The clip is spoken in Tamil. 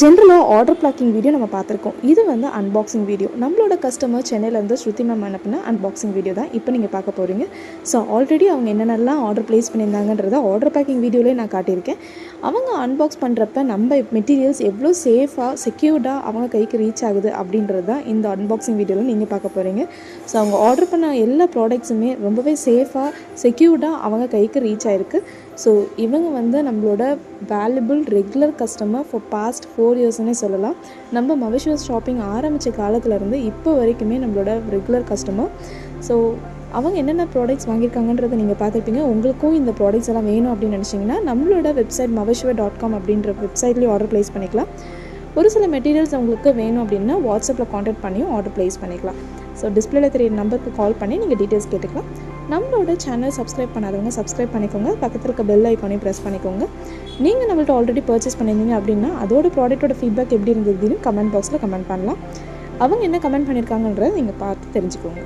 ஜென்ரலாக ஆர்டர் பிளாக்கிங் வீடியோ நம்ம பார்த்துருக்கோம். இது வந்து அன்பாக்சிங் வீடியோ. நம்மளோட கஸ்டமர் சென்னையிலேருந்து ஸ்ருதி மேம் அனுப்பின அன்பாக்சிங் வீடியோ தான் இப்போ நீங்கள் பார்க்க போகிறீங்க. ஸோ ஆல்ரெடி அவங்க என்னென்னலாம் ஆர்டர் ப்ளேஸ் பண்ணியிருந்தாங்கன்றத ஆர்டர் பேக்கிங் வீடியோலேயே நான் காட்டியிருக்கேன். அவங்க அன்பாக்ஸ் பண்ணுறப்ப நம்ம மெட்டீரியல்ஸ் எவ்வளோ சேஃபாக செக்யூர்டாக அவங்க கைக்கு ரீச் ஆகுது அப்படின்றது தான் இந்த அன்பாக்சிங் வீடியோவில் நீங்கள் பார்க்க போகிறீங்க. ஸோ அவங்க ஆர்டர் பண்ண எல்லா ப்ராடக்ட்ஸுமே ரொம்பவே சேஃபாக செக்யூர்டாக அவங்க கைக்கு ரீச் ஆகிருக்கு. ஸோ இவங்க வந்து நம்மளோட valuable regular customer for past 4 இயர்ஸ்னே சொல்லலாம். நம்ம மவிஷ்வஸ் ஷாப்பிங் ஆரம்பித்த காலத்துலேருந்து இப்போ வரைக்குமே நம்மளோட ரெகுலர் கஸ்டமர். ஸோ அவங்க என்னென்ன ப்ராடக்ட்ஸ் வாங்கியிருக்காங்கன்றதை நீங்கள் பார்த்துருப்பீங்க. உங்களுக்கும் இந்த ப்ராடக்ட்ஸ் எல்லாம் வேணும் அப்படின்னு நினச்சிங்கன்னா நம்மளோட வெப்சைட் mavishwa.com அப்படின்ற வெப்சைட்லேயும் ஆர்டர் ப்ளேஸ் பண்ணிக்கலாம். ஒரு சில மெட்டீரியல்ஸ் உங்களுக்கு வேணும் அப்படின்னா வாட்ஸ்அப்பில் காண்டாக்ட் பண்ணியும் ஆர்டர் ப்ளேஸ் பண்ணிக்கலாம். ஸோ டிஸ்பிளேல தெரிய நம்பருக்கு கால் பண்ணி நீங்கள் டீட்டெயில்ஸ் கேட்டுக்கலாம். நம்மளோட சேனல் சப்ஸ்கிரைப் பண்ணாதவங்க சப்ஸ்கிரைப் பண்ணிக்கோங்க. பக்கத்தில் இருக்க பெல் ஐக்கானையும் ப்ரெஸ் பண்ணிக்கோங்க. நீங்கள் நம்மள்ட்ட ஆல்ரெடி பர்ச்சேஸ் பண்ணியிருந்தீங்க அப்படின்னா அதோட ப்ராடக்ட்டோட ஃபீட்பேக் எப்படி இருந்ததுன்னு கமெண்ட் பாக்ஸில் கமெண்ட் பண்ணலாம். அவங்க என்ன கமெண்ட் பண்ணியிருக்காங்கன்றதை நீங்கள் பார்த்து தெரிஞ்சுக்கோங்க.